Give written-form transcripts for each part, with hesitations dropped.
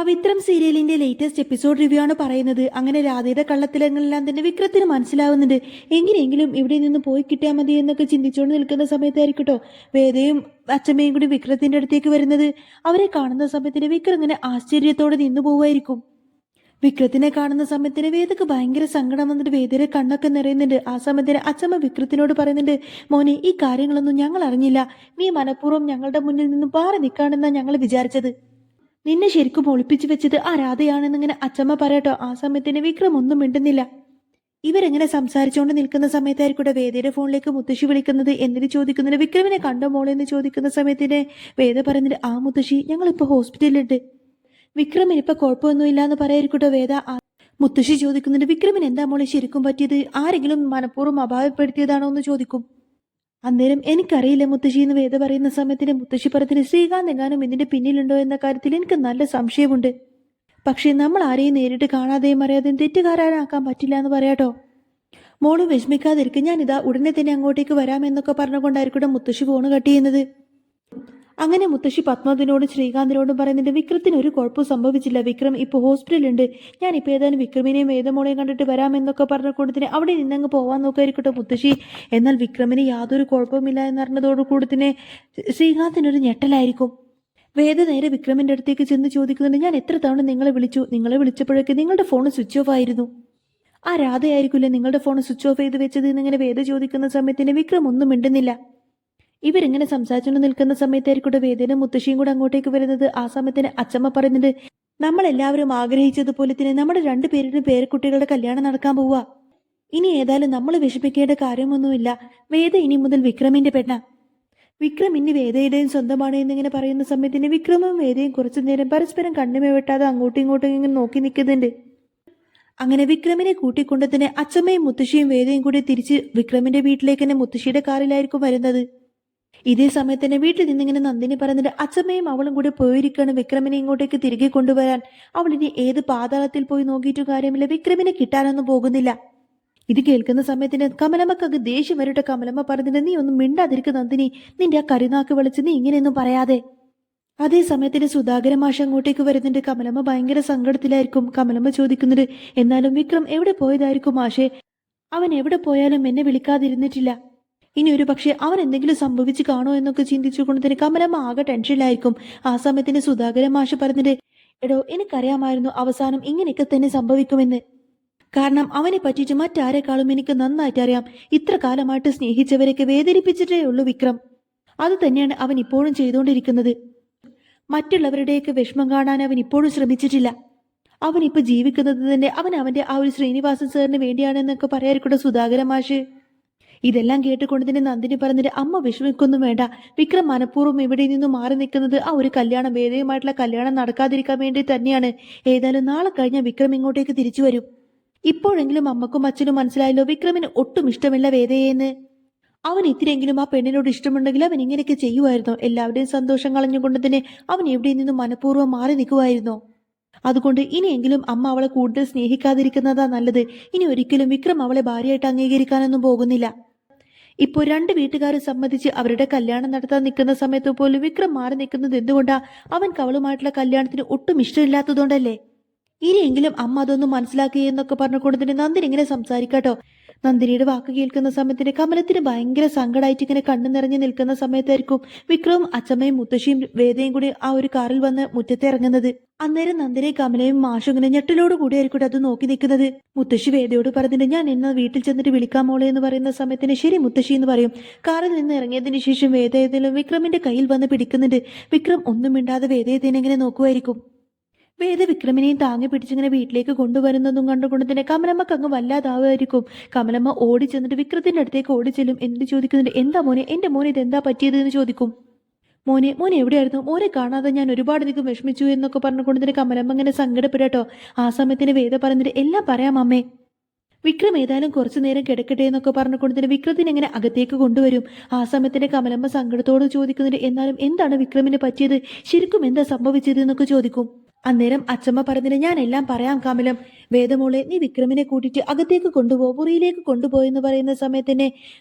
പവിത്രം സീരിയലിന്റെ latest episode review ആണ് പറയുന്നത്. അങ്ങനെ രാധയുടെ കള്ളത്തരങ്ങളെല്ലാം തന്നെ വിക്രത്തിന് മനസ്സിലാവുന്നുണ്ട്. എങ്ങനെയെങ്കിലും ഇവിടെ നിന്ന് പോയി കിട്ടിയാൽ മതി എന്നൊക്കെ ചിന്തിച്ചുകൊണ്ട് നിൽക്കുന്ന സമയത്തായിരിക്കട്ടോ വേദയും അച്ഛമ്മയും കൂടി വിക്രത്തിന്റെ അടുത്തേക്ക് വരുന്നത്. അവരെ കാണുന്ന സമയത്തിന് വിക്രം ഇങ്ങനെ ആശ്ചര്യത്തോടെ നിന്നു പോവായിരിക്കും. വിക്രത്തിനെ കാണുന്ന സമയത്തിന് വേദക്ക് ഭയങ്കര സങ്കടം വന്നിട്ട് വേദയുടെ കണ്ണൊക്കെ നിറയുന്നുണ്ട്. ആ സമയത്തിന് അച്ഛമ്മ വിക്രത്തിനോട് പറയുന്നുണ്ട്, മോനെ ഈ കാര്യങ്ങളൊന്നും ഞങ്ങൾ അറിഞ്ഞില്ല, നീ മനഃപൂർവ്വം ഞങ്ങളുടെ മുന്നിൽ നിന്നും പാറി നിൽക്കാണെന്നാണ് ഞങ്ങൾ വിചാരിച്ചത്, നിന്നെ ശരിക്കും ഒളിപ്പിച്ചു വെച്ചത് ആ രാധയാണെന്നിങ്ങനെ അച്ചമ്മ പറയട്ടോ. ആ സമയത്തിന് വിക്രം ഒന്നും മിണ്ടുന്നില്ല. ഇവരെങ്ങനെ സംസാരിച്ചുകൊണ്ട് നിൽക്കുന്ന സമയത്തായിരിക്കട്ടെ വേദയുടെ ഫോണിലേക്ക് മുത്തശ്ശി വിളിക്കുന്നത്. എന്നിട്ട് ചോദിക്കുന്നുണ്ട്, വിക്രമിനെ കണ്ടോ മോളെന്ന് ചോദിക്കുന്ന സമയത്തിന് വേദ പറയുന്നുണ്ട്, ആ മുത്തശ്ശി ഞങ്ങളിപ്പോൾ ഹോസ്പിറ്റലിലുണ്ട്, വിക്രമിന് ഇപ്പൊ കുഴപ്പമൊന്നുമില്ല എന്ന് പറയായിരിക്കട്ടോ വേദ. മുത്തശ്ശി ചോദിക്കുന്നുണ്ട്, വിക്രമിന് എന്താ മോളെ ശരിക്കും പറ്റിയത്, ആരെങ്കിലും മനഃപൂർവ്വം അപായപ്പെടുത്തിയതാണോ എന്ന് ചോദിക്കും. അന്നേരം എനിക്കറിയില്ല മുത്തശ്ശി എന്ന് വേദ പറയുന്ന സമയത്തിന് മുത്തശ്ശി പറഞ്ഞിട്ട്, ശ്രീകാന്ത് എങ്ങാനും ഇതിന്റെ പിന്നിലുണ്ടോ എന്ന കാര്യത്തിൽ എനിക്ക് നല്ല സംശയമുണ്ട്, പക്ഷേ നമ്മൾ ആരെയും നേരിട്ട് കാണാതെയും അറിയാതെയും തെറ്റുകാരാനാക്കാൻ പറ്റില്ല എന്ന് പറയാട്ടോ. മോള് വിഷമിക്കാതിരിക്കും, ഞാനിതാ ഉടനെ തന്നെ അങ്ങോട്ടേക്ക് വരാമെന്നൊക്കെ പറഞ്ഞുകൊണ്ടായിരിക്കും മുത്തശ്ശി ഫോണ് കട്ട് ചെയ്യുന്നത്. അങ്ങനെ മുത്തശ്ശി പത്മനാഭനോടും ശ്രീകാന്തിനോടും പറയുന്നുണ്ട്, വിക്രത്തിന് ഒരു കുഴപ്പവും സംഭവിച്ചില്ല, വിക്രം ഇപ്പോൾ ഹോസ്പിറ്റലുണ്ട്, ഞാനിപ്പോൾ ഏതാനും വിക്രമിനെയും വേദമോളെയും കണ്ടിട്ട് വരാമെന്നൊക്കെ പറഞ്ഞുകൊണ്ടതിന് അവിടെ നിന്നങ്ങ് പോവാൻ നോക്കായിരിക്കട്ടെ മുത്തശ്ശി. എന്നാൽ വിക്രമിന് യാതൊരു കുഴപ്പവുമില്ല എന്നറിഞ്ഞതോടുകൂടി തന്നെ ശ്രീകാന്തിനൊരു ഞെട്ടലായിരിക്കും. വേദ നേരെ വിക്രമിന്റെ അടുത്തേക്ക് ചെന്ന് ചോദിക്കുന്നുണ്ട്, ഞാൻ എത്ര തവണ നിങ്ങളെ വിളിച്ചു, നിങ്ങളെ വിളിച്ചപ്പോഴൊക്കെ നിങ്ങളുടെ ഫോൺ സ്വിച്ച് ഓഫ് ആയിരുന്നു, ആ രാധയായിരിക്കില്ലേ നിങ്ങളുടെ ഫോൺ സ്വിച്ച് ഓഫ് ചെയ്ത് വെച്ചത് എന്നിങ്ങനെ വേദ ചോദിക്കുന്ന സമയത്തിന് വിക്രം ഒന്നും മിണ്ടുന്നില്ല. ഇവരിങ്ങനെ സംസാരിച്ചുകൊണ്ട് നിൽക്കുന്ന സമയത്തായിരിക്കട്ടെ വേദേനും മുത്തശ്ശിയും കൂടെ അങ്ങോട്ടേക്ക് വരുന്നത്. ആ സമയത്തിന് അച്ചമ്മ പറയുന്നുണ്ട്, നമ്മളെല്ലാവരും ആഗ്രഹിച്ചതുപോലെ തന്നെ നമ്മുടെ രണ്ടുപേരുടെയും പേരക്കുട്ടികളുടെ കല്യാണം നടക്കാൻ പോവുക, ഇനി ഏതായാലും നമ്മൾ വിഷമിക്കേണ്ട കാര്യമൊന്നുമില്ല, വേദ ഇനി മുതൽ വിക്രമിന്റെ പെണ്ണ, വിക്രം ഇനി വേദയുടെയും സ്വന്തമാണ് എന്നിങ്ങനെ പറയുന്ന സമയത്തിന് വിക്രമും വേദയും കുറച്ചു നേരം പരസ്പരം കണ്ണുമേ വെട്ടാതെ അങ്ങോട്ടും ഇങ്ങോട്ടും ഇങ്ങനെ നോക്കി നിൽക്കുന്നുണ്ട്. അങ്ങനെ വിക്രമിനെ കൂട്ടിക്കൊണ്ട് തന്നെ അച്ചമ്മയും മുത്തശ്ശിയും വേദയും കൂടി തിരിച്ച് വിക്രമിന്റെ വീട്ടിലേക്ക് തന്നെ മുത്തശ്ശിയുടെ കാറിലായിരിക്കും വരുന്നത്. ഇതേ സമയത്ത് തന്നെ വീട്ടിൽ നിന്നിങ്ങനെ നന്ദിനി പറയുന്നുണ്ട്, അച്ഛമ്മയും അവളും കൂടി പോയിരിക്കാണ് വിക്രമിനെ ഇങ്ങോട്ടേക്ക് തിരികെ കൊണ്ടുവരാൻ, അവളിനി ഏത് പാതാളത്തിൽ പോയി നോക്കിയിട്ടും കാര്യമില്ല, വിക്രമിനെ കിട്ടാനൊന്നും പോകുന്നില്ല. ഇത് കേൾക്കുന്ന സമയത്തിന് കമലമ്മക്കത് ദേഷ്യം വരട്ടെ. കമലമ്മ പറഞ്ഞിട്ട്, നീ ഒന്നും മിണ്ടാതിരിക്കും നന്ദിനി, നിന്റെ ആ കരുനാക്ക് വിളിച്ച് നീ ഇങ്ങനെയൊന്നും പറയാതെ. അതേ സമയത്തിന് സുധാകര മാഷ് അങ്ങോട്ടേക്ക് വരുന്നുണ്ട്. കമലമ്മ ഭയങ്കര സങ്കടത്തിലായിരിക്കും. കമലമ്മ ചോദിക്കുന്നുണ്ട്, എന്നാലും വിക്രം എവിടെ പോയതായിരിക്കും മാഷേ, അവൻ എവിടെ പോയാലും എന്നെ വിളിക്കാതിരുന്നിട്ടില്ല, ഇനി ഒരു പക്ഷേ അവൻ എന്തെങ്കിലും സംഭവിച്ചു കാണോ എന്നൊക്കെ ചിന്തിച്ചുകൊണ്ട് തന്നെ കമലമ്മ ആകെ ടെൻഷനിലായിരിക്കും. ആ സമയത്തിന് സുധാകര മാഷ് പറഞ്ഞിട്ട്, എടോ എനിക്കറിയാമായിരുന്നു അവസാനം ഇങ്ങനെയൊക്കെ തന്നെ സംഭവിക്കുമെന്ന്, കാരണം അവനെ പറ്റിയിട്ട് മറ്റാരെക്കാളും എനിക്ക് നന്നായിട്ട് അറിയാം, ഇത്ര കാലമായിട്ട് സ്നേഹിച്ചവരെയൊക്കെ വേദനിപ്പിച്ചിട്ടേ ഉള്ളൂ വിക്രം, അത് തന്നെയാണ് അവൻ ഇപ്പോഴും ചെയ്തുകൊണ്ടിരിക്കുന്നത്, മറ്റുള്ളവരുടെയൊക്കെ വിഷമം കാണാൻ അവൻ ഇപ്പോഴും ശ്രമിച്ചിട്ടില്ല, അവനിപ്പോൾ ജീവിക്കുന്നത് തന്നെ അവന്റെ ആ ഒരു ശ്രീനിവാസൻ സാറിന് വേണ്ടിയാണെന്നൊക്കെ പറയാറിക്കൂടെ സുധാകര മാഷ്. ഇതെല്ലാം കേട്ടുകൊണ്ട് തന്നെ നന്ദിനി പറഞ്ഞിട്ട്, അമ്മ വിഷമിക്കൊന്നും വേണ്ട, വിക്രം മനഃപൂർവ്വം ഇവിടെ നിന്നും മാറി നിൽക്കുന്നത് ആ ഒരു കല്യാണം, വേദയുമായിട്ടുള്ള കല്യാണം നടക്കാതിരിക്കാൻ വേണ്ടി തന്നെയാണ്. ഏതായാലും നാളെ കഴിഞ്ഞാൽ വിക്രം ഇങ്ങോട്ടേക്ക് തിരിച്ചു വരും. ഇപ്പോഴെങ്കിലും അമ്മക്കും അച്ഛനും മനസ്സിലായല്ലോ വിക്രമിന് ഒട്ടും ഇഷ്ടമില്ല വേദയെന്ന്, അവൻ ഇത്തിരിയെങ്കിലും ആ പെണ്ണിനോട് ഇഷ്ടമുണ്ടെങ്കിൽ അവൻ ഇങ്ങനെയൊക്കെ ചെയ്യുമായിരുന്നോ, എല്ലാവരുടെയും സന്തോഷം കളഞ്ഞുകൊണ്ട് തന്നെ അവൻ എവിടെ നിന്നും മനഃപൂർവ്വം മാറി നിൽക്കുമായിരുന്നോ, അതുകൊണ്ട് ഇനിയെങ്കിലും അമ്മ അവളെ കൂടുതൽ സ്നേഹിക്കാതിരിക്കുന്നതാ നല്ലത്, ഇനി ഒരിക്കലും വിക്രം അവളെ ഭാര്യയായിട്ട് അംഗീകരിക്കാനൊന്നും പോകുന്നില്ല. ഇപ്പോൾ രണ്ട് വീട്ടുകാരെ സമ്മതിച്ച് അവരുടെ കല്യാണം നടത്താൻ നിൽക്കുന്ന സമയത്ത് പോലും വിക്രം മാറി നിൽക്കുന്നത് എന്തുകൊണ്ടാ, അവൻക്ക് അവളുമായിട്ടുള്ള കല്യാണത്തിന് ഒട്ടും ഇഷ്ടമില്ലാത്തതുകൊണ്ടല്ലേ, ഇനിയെങ്കിലും അമ്മ അതൊന്നും മനസ്സിലാക്കി എന്നൊക്കെ പറഞ്ഞുകൊണ്ട് തന്നെ നന്ദിനി ഇങ്ങനെ സംസാരിക്കാട്ടോ. നന്ദിനിയുടെ വാക്ക് കേൾക്കുന്ന സമയത്തിന് കമലത്തിന് ഭയങ്കര സങ്കടമായിട്ട് ഇങ്ങനെ കണ്ണു നിറഞ്ഞു നിൽക്കുന്ന സമയത്തായിരിക്കും വിക്രവും അച്ഛമ്മയും മുത്തശ്ശിയും വേദയും കൂടി ആ ഒരു കാറിൽ വന്ന് മുറ്റത്ത് ഇറങ്ങുന്നത്. അന്നേരം നന്ദിനിയും കമലയും മാഷും ഇങ്ങനെ ഞെട്ടലോട് കൂടിയായിരിക്കും അത് നോക്കി നിൽക്കുന്നത്. മുത്തശ്ശി വേദയോട് പറഞ്ഞിട്ട്, ഞാൻ ഇന്ന് വീട്ടിൽ ചെന്നിട്ട് വിളിക്കാൻ മോളെ എന്ന് പറയുന്ന സമയത്തിന് ശരി മുത്തശ്ശി എന്ന് പറയും. കാറിൽ നിന്ന് ഇറങ്ങിയതിന് ശേഷം വേദയതിലും വിക്രമിന്റെ കയ്യിൽ വന്ന് പിടിക്കുന്നുണ്ട്. വിക്രം ഒന്നും മിണ്ടാതെ വേദയതിനെ ഇങ്ങനെ നോക്കുമായിരിക്കും. വേദ വിക്രമിനെയും താങ്ങി പിടിച്ചിങ്ങനെ വീട്ടിലേക്ക് കൊണ്ടുവരുന്നതും കണ്ടുകൊണ്ട് തന്നെ കമലമ്മക്ക് അങ്ങ് വല്ലാതാവുമായിരിക്കും. കമലമ്മ ഓടി ചെന്നിട്ട് വിക്രത്തിന്റെ അടുത്തേക്ക് ഓടിച്ചെല്ലും. എന്ത് ചോദിക്കുന്നുണ്ട്, എന്താ മോനെ, എന്റെ മോനെ ഇതെന്താ പറ്റിയത് എന്ന് ചോദിക്കും. മോനെ എവിടെയായിരുന്നു, മോനെ കാണാതെ ഞാൻ ഒരുപാടധികം വിഷമിച്ചു എന്നൊക്കെ പറഞ്ഞുകൊണ്ട് തന്നെ കമലമ്മ ഇങ്ങനെ സങ്കടപ്പെടട്ടോ. ആ സമയത്തിന് വേദ പറഞ്ഞിട്ട്, എല്ലാം പറയാം അമ്മേ, വിക്രം ഏതായാലും കുറച്ചു നേരം കിടക്കട്ടെ എന്നൊക്കെ പറഞ്ഞുകൊണ്ട് തന്നെ വിക്രത്തിനെ എങ്ങനെ അകത്തേക്ക് കൊണ്ടുവരും. ആ സമയത്തിന് കമലമ്മ സങ്കടത്തോട് ചോദിക്കുന്നുണ്ട്, എന്നാലും എന്താണ് വിക്രമിന് പറ്റിയത്, ശരിക്കും എന്താ സംഭവിച്ചത് എന്നൊക്കെ ചോദിക്കും. അന്നേരം അച്ചമ്മ പറഞ്ഞിട്ട്, ഞാൻ എല്ലാം പറയാം കമലം, വേദമോളെ നീ വിക്രമിനെ കൂട്ടിയിട്ട് അകത്തേക്ക് കൊണ്ടുപോ, മുറിയിലേക്ക് കൊണ്ടുപോയെന്ന് പറയുന്ന സമയത്തന്നെ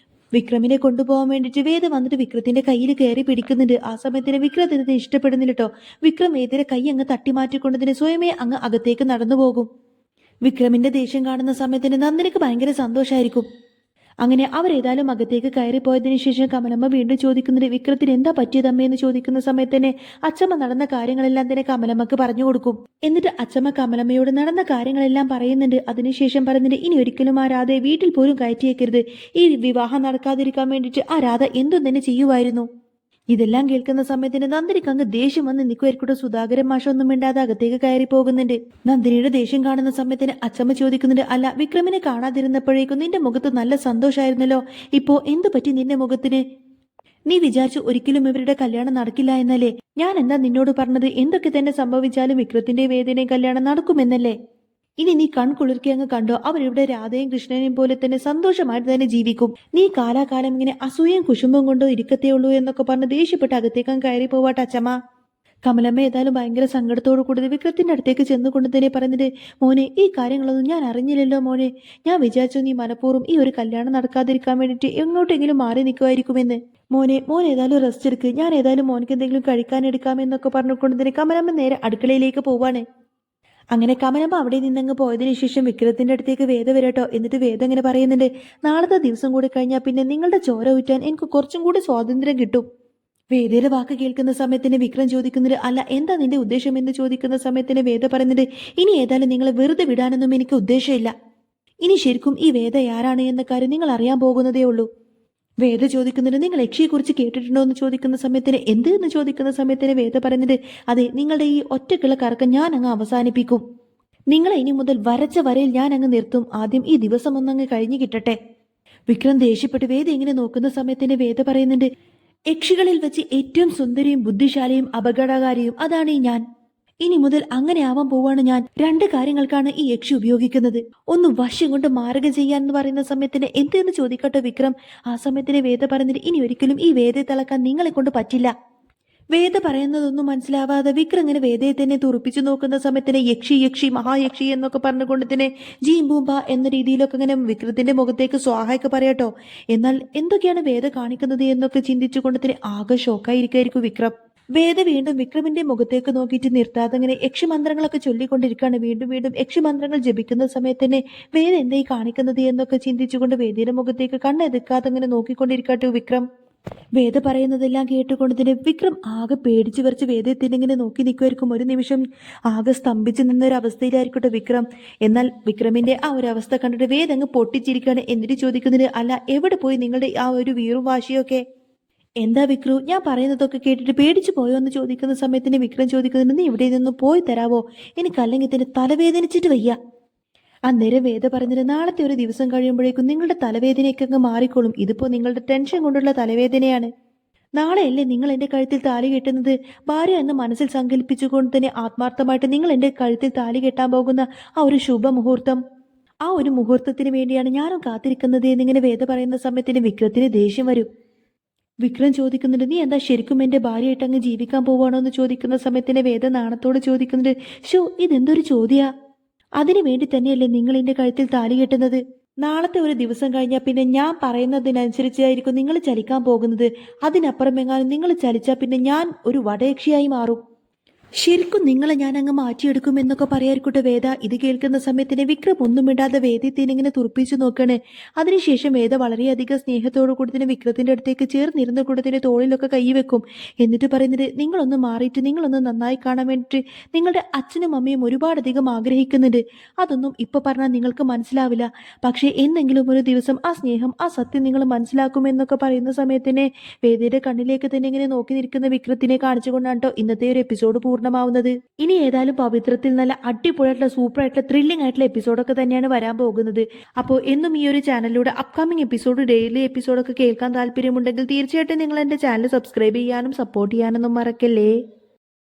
വിക്രമിനെ കൊണ്ടുപോകാൻ വേണ്ടിയിട്ട് വേദ വന്നിട്ട് വിക്രത്തിന്റെ കയ്യിൽ കയറി പിടിക്കുന്നുണ്ട്. ആ സമയത്തിന് വിക്രത്തിന് ഇഷ്ടപ്പെടുന്നില്ല കേട്ടോ. വിക്രം വേദയുടെ കൈ അങ്ങ് തട്ടി മാറ്റിക്കൊണ്ടതിന് സ്വയമേ അങ്ങ് അകത്തേക്ക് നടന്നു പോകും. വിക്രമിന്റെ ദേഷ്യം കാണുന്ന സമയത്തിന് നന്ദിനിക്ക് ഭയങ്കര സന്തോഷമായിരിക്കും. അങ്ങനെ അവരേതായാലും അകത്തേക്ക് കയറിപ്പോയതിനു ശേഷം കമലമ്മ വീണ്ടും ചോദിക്കുന്നത് വിക്രത്തിന് എന്താ പറ്റിയതമ്മയെന്ന് ചോദിക്കുന്ന സമയത്ത് തന്നെ അച്ചമ്മ നടന്ന കാര്യങ്ങളെല്ലാം തന്നെ കമലമ്മക്ക് പറഞ്ഞു കൊടുക്കും. എന്നിട്ട് അച്ചമ്മ കമലമ്മയോട് നടന്ന കാര്യങ്ങളെല്ലാം പറയുന്നുണ്ട്. അതിനുശേഷം പറയുന്നുണ്ട് ഇനി ഒരിക്കലും ആ രാധയെ വീട്ടിൽ പോലും കയറ്റിയേക്കരുത്. ഈ വിവാഹം നടക്കാതിരിക്കാൻ വേണ്ടിയിട്ട് ആ രാധ എന്തും തന്നെ ചെയ്യുമായിരുന്നു. ഇതെല്ലാം കേൾക്കുന്ന സമയത്തിന് നന്ദിനിക്ക് അങ്ങ് ദേഷ്യം വന്ന് നിൽക്കുമായിരിക്കട്ടെ. സുധാകരൻ മാഷ ഒന്നും മിണ്ടാതെ അകത്തേക്ക് കയറി പോകുന്നുണ്ട്. നന്ദിനിയുടെ ദേഷ്യം കാണുന്ന സമയത്തിന് അച്ചമ്മ ചോദിക്കുന്നുണ്ട് അല്ല വിക്രമിനെ കാണാതിരുന്നപ്പോഴേക്കും നിന്റെ മുഖത്ത് നല്ല സന്തോഷമായിരുന്നല്ലോ, ഇപ്പോ എന്തു പറ്റി നിന്റെ മുഖത്തിന്? നീ വിചാരിച്ചു ഒരിക്കലും ഇവരുടെ കല്യാണം നടക്കില്ല എന്നല്ലേ? ഞാൻ എന്താ നിന്നോട് പറഞ്ഞത്? എന്തൊക്കെ തന്നെ സംഭവിച്ചാലും വിക്രത്തിന്റെ വേദനയും കല്യാണം നടക്കുമെന്നല്ലേ? ഇനി നീ കൺകുളിർക്കി അങ്ങ് കണ്ടോ, അവരിവിടെ രാധയും കൃഷ്ണനെയും പോലെ തന്നെ സന്തോഷമായിട്ട് തന്നെ ജീവിക്കും. നീ കാലാകാലം ഇങ്ങനെ അസൂയയും കുശുമ്പും കൊണ്ടോ ഇരിക്കത്തേ ഉള്ളൂ എന്നൊക്കെ പറഞ്ഞ് ദേഷ്യപ്പെട്ട് അകത്തേക്ക് കയറി പോവാട്ടെ അച്ചമ്മ. കമലമ്മ ഏതായാലും ഭയങ്കര സങ്കടത്തോടു കൂടി വിക്രത്തിന്റെ അടുത്തേക്ക് ചെന്നുകൊണ്ട് തന്നെ പറയുന്നത് മോനെ ഈ കാര്യങ്ങളൊന്നും ഞാൻ അറിഞ്ഞില്ലല്ലോ മോനെ. ഞാൻ വിചാരിച്ചു നീ മനഃപൂർവ്വം ഈ ഒരു കല്യാണം നടക്കാതിരിക്കാൻ വേണ്ടിയിട്ട് എങ്ങോട്ടെങ്കിലും മാറി നിൽക്കുമായിരിക്കുമെന്ന്. മോൻ ഏതായാലും റെസ്റ്റ് എടുക്ക്, ഞാൻ ഏതായാലും മോനക്ക് എന്തെങ്കിലും കഴിക്കാനെടുക്കാമെന്നൊക്കെ പറഞ്ഞുകൊണ്ട് തന്നെ കമലമ്മ നേരെ അടുക്കളയിലേക്ക് പോവാണ്. അങ്ങനെ കമലമ്മ അവിടെ നിന്നങ്ങ് പോയതിനു ശേഷം വിക്രത്തിന്റെ അടുത്തേക്ക് വേദ വരട്ടോ. എന്നിട്ട് വേദ ഇങ്ങനെ പറയുന്നുണ്ട് നാളത്തെ ദിവസം കൂടി കഴിഞ്ഞാൽ പിന്നെ നിങ്ങളുടെ ചോര ഊറ്റാൻ എനിക്ക് കുറച്ചും കൂടി സ്വാതന്ത്ര്യം കിട്ടും. വേദയുടെ വാക്ക് കേൾക്കുന്ന സമയത്തിന് വിക്രം ചോദിക്കുന്നത് അല്ല എന്താ നിന്റെ ഉദ്ദേശം എന്ന് ചോദിക്കുന്ന സമയത്തിന് വേദ പറയുന്നത് ഇനി ഏതായാലും നിങ്ങളെ വെറുതെ വിടാനൊന്നും എനിക്ക് ഉദ്ദേശമില്ല. ഇനി ശരിക്കും ഈ വേദ ആരാണ് എന്ന കാര്യം നിങ്ങൾ അറിയാൻ പോകുന്നതേ ഉള്ളൂ. വേദ ചോദിക്കുന്നത് നിങ്ങൾ യക്ഷിയെക്കുറിച്ച് കേട്ടിട്ടുണ്ടോ എന്ന് ചോദിക്കുന്ന സമയത്തിന് എന്ത് എന്ന് ചോദിക്കുന്ന സമയത്തിന് വേദ പറയുന്നത് അതെ, നിങ്ങളുടെ ഈ ഒറ്റക്കുള്ള കറക്കം ഞാൻ അങ്ങ് അവസാനിപ്പിക്കും. നിങ്ങളെ ഇനി മുതൽ വരച്ച വരയിൽ ഞാൻ അങ്ങ് നിർത്തും. ആദ്യം ഈ ദിവസം ഒന്നങ്ങ് കഴിഞ്ഞു കിട്ടട്ടെ. വിക്രം ദേഷ്യപ്പെട്ട് വേദ ഇങ്ങനെ നോക്കുന്ന സമയത്തിന് വേദ പറയുന്നുണ്ട് യക്ഷികളിൽ വെച്ച് ഏറ്റവും സുന്ദരിയും ബുദ്ധിശാലിയും അപകടകാരിയും അതാണ് ഈ ഞാൻ. ഇനി മുതൽ അങ്ങനെ ആവാൻ പോവാണ് ഞാൻ. രണ്ട് കാര്യങ്ങൾക്കാണ് ഈ യക്ഷി ഉപയോഗിക്കുന്നത്. ഒന്ന് വശം കൊണ്ട് മാർഗം ചെയ്യാൻ എന്ന് പറയുന്ന സമയത്തിന് എന്തെന്ന് ചോദിക്കട്ടെ വിക്രം. ആ സമയത്തിന് വേദ പറഞ്ഞിട്ട് ഇനി ഒരിക്കലും ഈ വേദയെ തിളക്കാൻ നിങ്ങളെ കൊണ്ട് പറ്റില്ല. വേദ പറയുന്നതൊന്നും മനസ്സിലാവാതെ വിക്രം ഇങ്ങനെ വേദയെ തന്നെ തുറപ്പിച്ചു നോക്കുന്ന സമയത്തിന് യക്ഷി യക്ഷി മഹായക്ഷി എന്നൊക്കെ പറഞ്ഞുകൊണ്ട് തന്നെ ജീംബൂമ്പ എന്ന രീതിയിലൊക്കെ ഇങ്ങനെ വിക്രത്തിന്റെ മുഖത്തേക്ക് സ്വാഹയൊക്കെ പറയാട്ടോ. എന്നാൽ എന്തൊക്കെയാണ് വേദ കാണിക്കുന്നത് എന്നൊക്കെ ചിന്തിച്ചുകൊണ്ട് തന്നെ ആകെ ഷോക്കായിരിക്കായിരിക്കും വിക്രം. വേദ വീണ്ടും വിക്രമിന്റെ മുഖത്തേക്ക് നോക്കിയിട്ട് നിർത്താതെ ഇങ്ങനെ യക്ഷിമന്ത്രങ്ങളൊക്കെ ചൊല്ലിക്കൊണ്ടിരിക്കുകയാണ്. വീണ്ടും വീണ്ടും യക്ഷിമന്ത്രങ്ങൾ ജപിക്കുന്ന സമയത്ത് തന്നെ വേദ എന്തായി കാണിക്കുന്നത് എന്നൊക്കെ ചിന്തിച്ചുകൊണ്ട് വേദയുടെ മുഖത്തേക്ക് കണ്ണെതുക്കാതെ ഇങ്ങനെ നോക്കിക്കൊണ്ടിരിക്കട്ടെ വിക്രം. വേദ പറയുന്നതെല്ലാം കേട്ടുകൊണ്ട് തന്നെ വിക്രം ആകെ പേടിച്ചു വരച്ച് വേദത്തിന് ഇങ്ങനെ നോക്കി നിൽക്കുമായിരിക്കും. ഒരു നിമിഷം ആകെ സ്തംഭിച്ചു നിന്നൊരു അവസ്ഥയിലായിരിക്കട്ടെ വിക്രം. എന്നാൽ വിക്രമിന്റെ ആ ഒരു അവസ്ഥ കണ്ടിട്ട് വേദ അങ്ങ് പൊട്ടിച്ചിരിക്കുകയാണ്. എന്നിട്ട് ചോദിക്കുന്നത് അല്ല എവിടെ പോയി നിങ്ങളുടെ ആ ഒരു വീറും വാശിയൊക്കെ? എന്താ വിക്രു, ഞാൻ പറയുന്നതൊക്കെ കേട്ടിട്ട് പേടിച്ചു പോയോ എന്ന് ചോദിക്കുന്ന സമയത്തിന് വിക്രം ചോദിക്കുന്നുണ്ട് നീ ഇവിടെ നിന്ന് പോയി തരാവോ, എനിക്കല്ലെങ്കിൽ തന്നെ തലവേദനിച്ചിട്ട് വയ്യ. അന്നേരം വേദ പറഞ്ഞിട്ട് നാളത്തെ ഒരു ദിവസം കഴിയുമ്പോഴേക്കും നിങ്ങളുടെ തലവേദനയൊക്കെ അങ്ങ് മാറിക്കോളും. ഇതിപ്പോ നിങ്ങളുടെ ടെൻഷൻ കൊണ്ടുള്ള തലവേദനയാണ്. നാളെയല്ലേ നിങ്ങൾ എൻ്റെ കഴുത്തിൽ താലി കെട്ടുന്നത്. ഭാര്യ എന്ന് മനസ്സിൽ സങ്കല്പിച്ചുകൊണ്ട് തന്നെ ആത്മാർത്ഥമായിട്ട് നിങ്ങൾ എൻ്റെ കഴുത്തിൽ താലി കെട്ടാൻ പോകുന്ന ആ ഒരു ശുഭമുഹൂർത്തം, ആ ഒരു മുഹൂർത്തത്തിന് വേണ്ടിയാണ് ഞാനും കാത്തിരിക്കുന്നത് എന്നിങ്ങനെ വേദ പറയുന്ന സമയത്തിന് വിക്രത്തിന് ദേഷ്യം വരും. വിക്രം ചോദിക്കുന്നുണ്ട് നീ എന്താ ശരിക്കും എൻ്റെ ഭാര്യയായിട്ട് അങ്ങ് ജീവിക്കാൻ പോവാണോ എന്ന് ചോദിക്കുന്ന സമയത്തിന് വേദ നാണത്തോട് ചോദിക്കുന്നുണ്ട് ഷോ ഇതെന്തൊരു ചോദ്യാ? അതിനു വേണ്ടി തന്നെയല്ലേ നിങ്ങൾ എൻ്റെ കഴുത്തിൽ താലി കെട്ടുന്നത്. നാളത്തെ ഒരു ദിവസം കഴിഞ്ഞാൽ പിന്നെ ഞാൻ പറയുന്നതിനനുസരിച്ചായിരിക്കും നിങ്ങൾ ചലിക്കാൻ പോകുന്നത്. അതിനപ്പുറം എങ്ങാനും നിങ്ങൾ ചലിച്ചാൽ പിന്നെ ഞാൻ ഒരു വടയക്ഷിയായി മാറും. ശരിക്കും നിങ്ങളെ ഞാൻ അങ്ങ് മാറ്റിയെടുക്കും എന്നൊക്കെ പറയായിരിക്കട്ടെ വേദ. ഇത് കേൾക്കുന്ന സമയത്തിന് വിക്രം ഒന്നും ഇടാതെ വേദത്തിന് ഇങ്ങനെ തുറപ്പിച്ചു നോക്കണേ. അതിനുശേഷം വേദ വളരെയധികം സ്നേഹത്തോടു കൂടി തന്നെ വിക്രത്തിന്റെ അടുത്തേക്ക് ചേർന്നിരുന്ന കൂടത്തിന്റെ തോളിലൊക്കെ കൈവെക്കും. എന്നിട്ട് പറയുന്നത് നിങ്ങളൊന്ന് മാറിയിട്ട് നിങ്ങളൊന്ന് നന്നായി കാണാൻ വേണ്ടിയിട്ട് നിങ്ങളുടെ അച്ഛനും അമ്മയും ഒരുപാടധികം ആഗ്രഹിക്കുന്നുണ്ട്. അതൊന്നും ഇപ്പൊ പറഞ്ഞാൽ നിങ്ങൾക്ക് മനസ്സിലാവില്ല. പക്ഷേ എന്നെങ്കിലും ഒരു ദിവസം ആ സ്നേഹം ആ സത്യം നിങ്ങൾ മനസ്സിലാക്കുമെന്നൊക്കെ പറയുന്ന സമയത്തിന് വേദയുടെ കണ്ണിലേക്ക് തന്നെ ഇങ്ങനെ നോക്കി നിൽക്കുന്ന വിക്രത്തിനെ കാണിച്ചുകൊണ്ടാണ് കേട്ടോ ഇന്നത്തെ ഒരു എപ്പിസോഡ് പൂർണ്ണമാവുന്നത്. ഇനി ഏതായാലും പവിത്രത്തിൽ നല്ല അടിപൊളിയായിട്ടുള്ള സൂപ്പർ ആയിട്ടുള്ള ത്രില്ലിംഗ് ആയിട്ടുള്ള എപ്പിസോഡൊക്കെ തന്നെയാണ് വരാൻ പോകുന്നത്. അപ്പോൾ എന്നും ഈ ഒരു ചാനലിലൂടെ അപ്കമിംഗ് എപ്പിസോഡ് ഡെയിലി എപ്പിസോഡൊക്കെ കേൾക്കാൻ താല്പര്യമുണ്ടെങ്കിൽ തീർച്ചയായിട്ടും നിങ്ങൾ എൻ്റെ ചാനൽ സബ്സ്ക്രൈബ് ചെയ്യാനും സപ്പോർട്ട് ചെയ്യാനൊന്നും മറക്കല്ലേ.